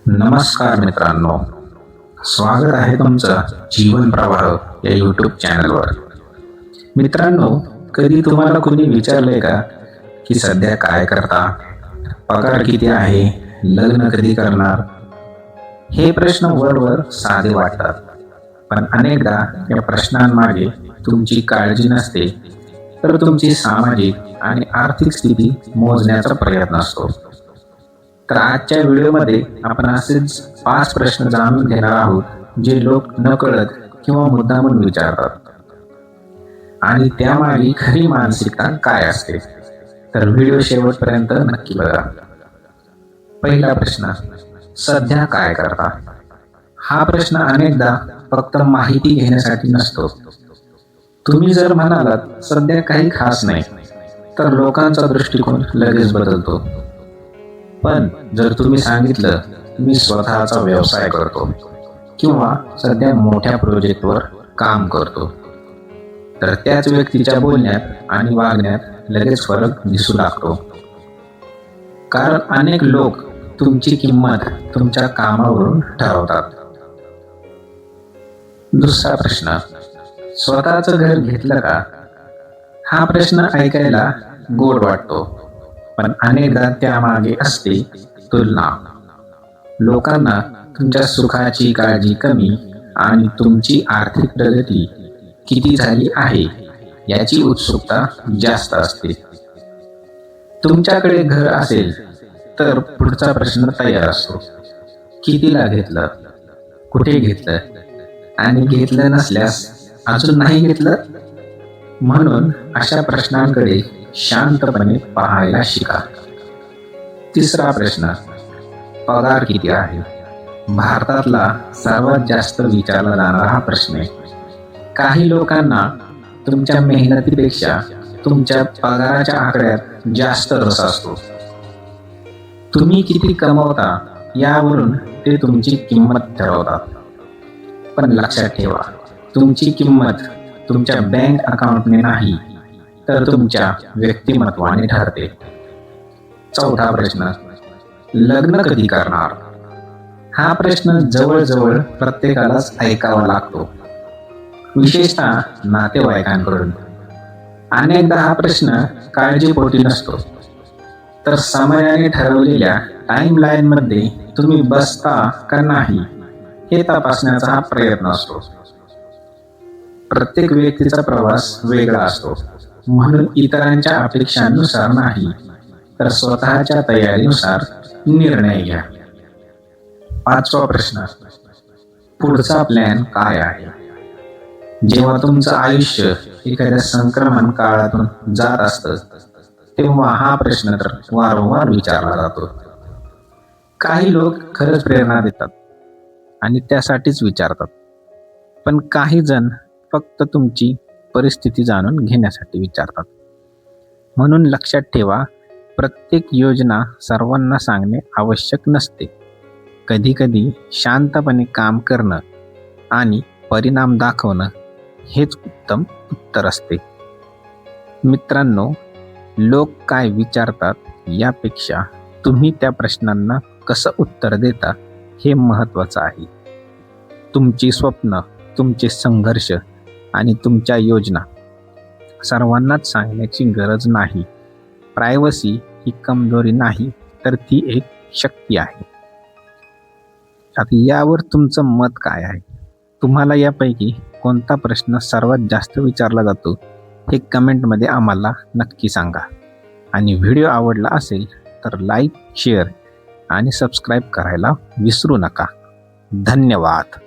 नमस्कार मित्रांनो, स्वागत आहे तुमचं जीवन प्रवाह या यूट्यूब चॅनलवर. मित्रांनो, कधी तुम्हाला कोणी विचारलंय का की सध्या काय करता, पगार किती आहे, लग्न कधी करणार? हे प्रश्न वरवर साधे वाटतात, पण अनेकदा या प्रश्नांमागे तुमची काळजी नसते, तर तुमची सामाजिक आणि आर्थिक स्थिती मोजण्याचा प्रयत्न असतो. तर आजच्या व्हिडिओमध्ये आपण असेच 5 प्रश्न जाणून घेणार आहोत, जे लोक नकळत किंवा मुद्दामून विचारतात, आणि त्यामागे खरी मानसिकता काय असते. तर व्हिडिओ शेवटपर्यंत नक्की बघा. पहिला प्रश्न, सध्या काय करता? हा प्रश्न अनेकदा फक्त माहिती घेण्यासाठी नसतो. तुम्ही जर म्हणालात सध्या काही खास नाही, तर लोकांचा दृष्टिकोन लगेच बदलतो. पण जर तुम्ही सांगितलं मी स्वतःचा व्यवसाय करतो किंवा सध्या मोठ्या प्रोजेक्टवर काम करतो, तर त्याच व्यक्तीच्या बोलण्यात आणि वागण्यात लगेच फरक दिसू लागतो. कारण अनेक लोक तुमची किंमत तुमच्या कामावरून ठरवतात. दुसरा प्रश्न, स्वतःचं घर घेतलं का? हा प्रश्न ऐकायला गोड वाटतो, पण अनेकदा त्यामागे असते तुलना. लोकांना तुमच्या सुखाची काळजी कमी आणि तुमची आर्थिक प्रगती किती झाली आहे याची उत्सुकता जास्त असते. तुमच्याकडे घर असेल तर पुढचा प्रश्न तयार असतो, कितीला घेतलं, कुठे घेतलं, आणि घेतलं नसल्यास अजून नाही घेतलं? म्हणून अशा प्रश्नांकडे शांतपणे पाहायला शिका. तिसरा प्रश्न, पगार किती आहे? भारतातला सर्वात जास्त विचारला जाणारा हा प्रश्न आहे. काही लोकांना तुमच्या मेहनतीपेक्षा तुमच्या पगाराच्या आकड्यात जास्त रस असतो. तुम्ही किती कमवता यावरून ते तुमची किंमत ठरवतात. पण लक्षात ठेवा, तुमची किंमत तुमच्या बँक अकाउंटने नाही, तर तुमच्या व्यक्तिमत्वाने ठरते. चौथा प्रश्न, लग्न कधी करणार? हा प्रश्न जवळजवळ प्रत्येकालाच ऐकावा लागतो, विशेषतः नातेवाईकांकडून. अनेकदा हा प्रश्न काळजीपोटी नसतो, तर समयाने ठरवलेल्या टाइमलाईन मध्ये तुम्ही बसता का नाही हे तपासण्याचा हा प्रयत्न असतो. प्रत्येक व्यक्तीचा प्रवास वेगळा असतो, म्हणून इतरांच्या अपेक्षांनुसार नाही, तर स्वतःच्या तयारीनुसार निर्णय घ्या. पाचवा प्रश्न, पुढचा प्लॅन काय आहे? जेव्हा तुमचं आयुष्य एखाद्या संक्रमण काळातून जात असतं, तेव्हा हा प्रश्न तर वारंवार विचारला जातो. काही लोक खरंच प्रेरणा देतात आणि त्यासाठीच विचारतात, पण काही जण फक्त तुमची परिस्थिती जाणून घेण्यासाठी विचारतात. म्हणून लक्षात ठेवा, प्रत्येक योजना सर्वांना सांगणे आवश्यक नसते. कधी कधी शांतपणे काम करणं आणि परिणाम दाखवणं हेच उत्तम उत्तर असते. मित्रांनो, लोक काय विचारतात यापेक्षा तुम्ही त्या प्रश्नांना कसं उत्तर देता हे महत्त्वाचं आहे. तुमची स्वप्न, तुमचे संघर्ष आणि तुमच्या योजना सर्वांनाच सांगण्याची गरज नाही. प्रायव्हसी ही कमजोरी नाही, तर ती एक शक्ती आहे. आता यावर तुमचं मत काय आहे? तुम्हाला यापैकी कोणता प्रश्न सर्वात जास्त विचारला जातो हे कमेंटमध्ये आम्हाला नक्की सांगा. आणि व्हिडिओ आवडला असेल तर लाईक, शेअर आणि सबस्क्राईब करायला विसरू नका. धन्यवाद.